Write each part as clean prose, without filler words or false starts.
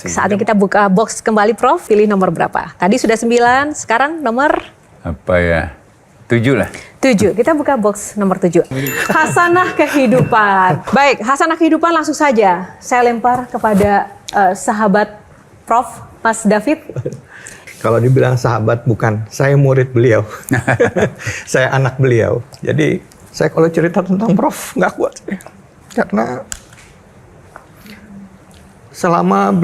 saatnya kita buka box kembali, Prof. Pilih nomor berapa? Tadi sudah 9, sekarang nomor? Apa ya? 7 lah. 7. Kita buka box nomor 7. Hasanah kehidupan. Baik, hasanah kehidupan langsung saja. Saya lempar kepada sahabat Prof. Mas David. Kalau dibilang sahabat bukan, saya murid beliau. Saya anak beliau. Jadi saya kalau cerita tentang Prof nggak kuat. Karena selama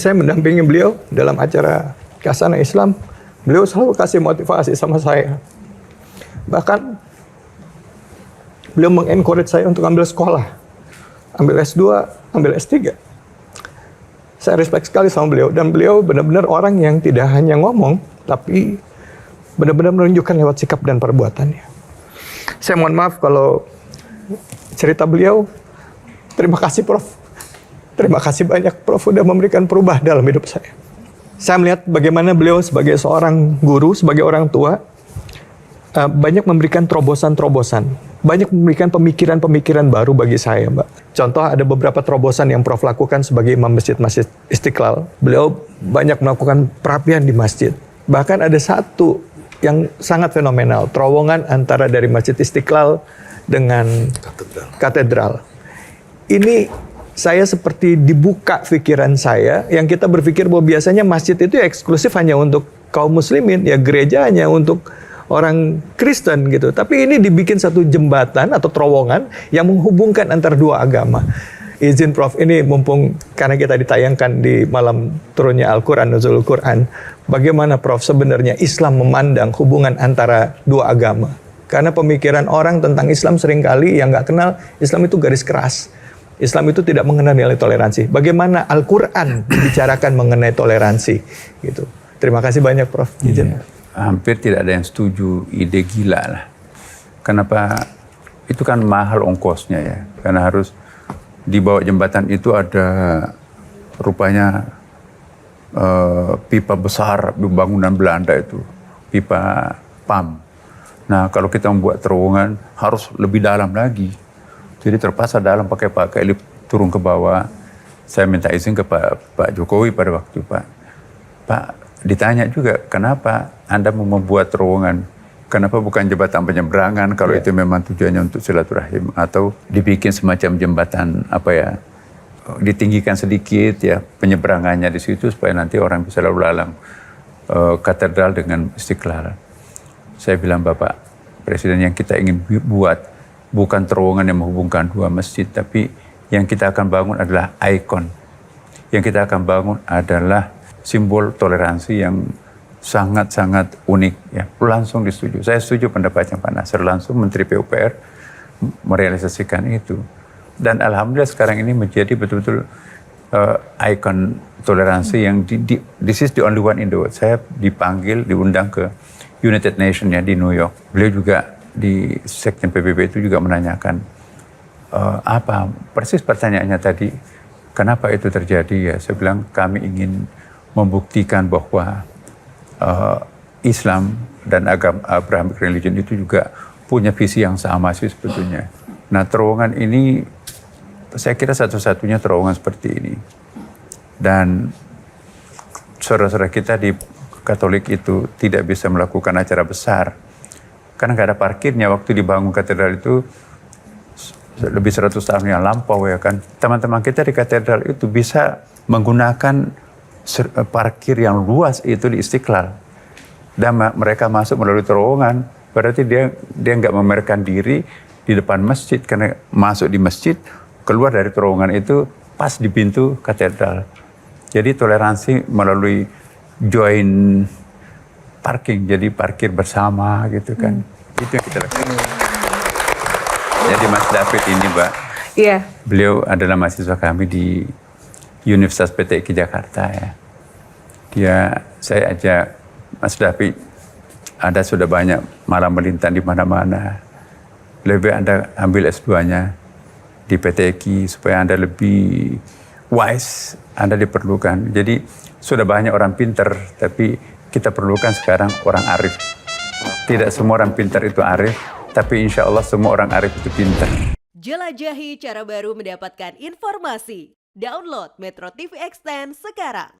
saya mendampingi beliau dalam acara Hasanah Islam, beliau selalu kasih motivasi sama saya. Bahkan beliau mengencourage saya untuk ambil sekolah, ambil S2, ambil S3. Saya respect sekali sama beliau, dan beliau benar-benar orang yang tidak hanya ngomong, tapi benar-benar menunjukkan lewat sikap dan perbuatannya. Saya mohon maaf kalau cerita beliau. Terima kasih, Prof. Terima kasih banyak, Prof, udah memberikan perubahan dalam hidup saya. Saya melihat bagaimana beliau sebagai seorang guru, sebagai orang tua, banyak memberikan terobosan-terobosan. Banyak memberikan pemikiran-pemikiran baru bagi saya, Mbak. Contoh, ada beberapa terobosan yang Prof lakukan sebagai imam masjid Istiqlal. Beliau banyak melakukan perapian di masjid. Bahkan ada satu yang sangat fenomenal, terowongan antara dari Masjid Istiqlal dengan katedral. Ini saya seperti dibuka pikiran saya, yang kita berpikir bahwa biasanya masjid itu eksklusif hanya untuk kaum muslimin, ya gereja hanya untuk orang Kristen gitu. Tapi ini dibikin satu jembatan atau terowongan yang menghubungkan antara dua agama. Izin Prof, ini mumpung karena kita ditayangkan di malam turunnya Al-Quran, Nuzulul Quran. Bagaimana Prof sebenarnya Islam memandang hubungan antara dua agama? Karena pemikiran orang tentang Islam seringkali yang nggak kenal, Islam itu garis keras. Islam itu tidak mengenal nilai toleransi. Bagaimana Al-Quran dibicarakan mengenai toleransi? Gitu. Terima kasih banyak, Prof. Izin. Hampir tidak ada yang setuju ide gila lah. Kenapa? Itu kan mahal ongkosnya ya. Karena harus di bawah jembatan itu ada rupanya pipa besar bangunan Belanda itu. Pipa PAM. Nah, kalau kita membuat terowongan harus lebih dalam lagi. Jadi terpaksa dalam pakai lift turun ke bawah. Saya minta izin ke Pak Jokowi pada waktu, Pak ditanya juga, kenapa Anda mau membuat terowongan? Kenapa bukan jembatan penyeberangan kalau itu memang tujuannya untuk silaturahim, atau dibikin semacam jembatan ditinggikan sedikit ya penyeberangannya di situ supaya nanti orang bisa lalu lalang katedral dengan Istiqlal. Saya bilang, Bapak Presiden, yang kita ingin buat bukan terowongan yang menghubungkan dua masjid, tapi yang kita akan bangun adalah ikon. Yang kita akan bangun adalah simbol toleransi yang sangat-sangat unik. Ya, langsung disetujui. Saya setuju pendapatnya Pak Nasir, langsung Menteri PUPR merealisasikan itu. Dan alhamdulillah sekarang ini menjadi betul-betul ikon toleransi yang this is the only one in the world. Saya diundang ke United Nations ya di New York. Beliau juga di Sekjen PBB itu juga menanyakan apa persis pertanyaannya tadi, kenapa itu terjadi ya. Saya bilang kami ingin membuktikan bahwa Islam dan agama Abrahamic religion itu juga punya visi yang sama sih sebetulnya. Nah, terowongan ini saya kira satu-satunya terowongan seperti ini. Dan saudara-saudara kita di Katolik itu tidak bisa melakukan acara besar karena nggak ada parkirnya. Waktu dibangun katedral itu lebih 100 tahun yang lampau ya kan. Teman-teman kita di katedral itu bisa menggunakan parkir yang luas itu di Istiqlal. Dan mereka masuk melalui terowongan. Berarti dia nggak memamerkan diri di depan masjid, karena masuk di masjid, keluar dari terowongan itu pas di pintu katedral. Jadi toleransi melalui join parking, jadi parkir bersama gitu kan. Itu yang kita lakukan. Jadi Mas David ini, Mbak, beliau adalah mahasiswa kami di Universitas PTIK Jakarta ya. Saya ajak Mas David, Anda sudah banyak malam melintang di mana-mana. Lebih Anda ambil S2-nya di PTIK supaya Anda lebih wise, Anda diperlukan. Jadi sudah banyak orang pintar, tapi kita perlukan sekarang orang arif. Tidak semua orang pintar itu arif, tapi insya Allah semua orang arif itu pintar. Jelajahi cara baru mendapatkan informasi. Download Metro TV Extend sekarang.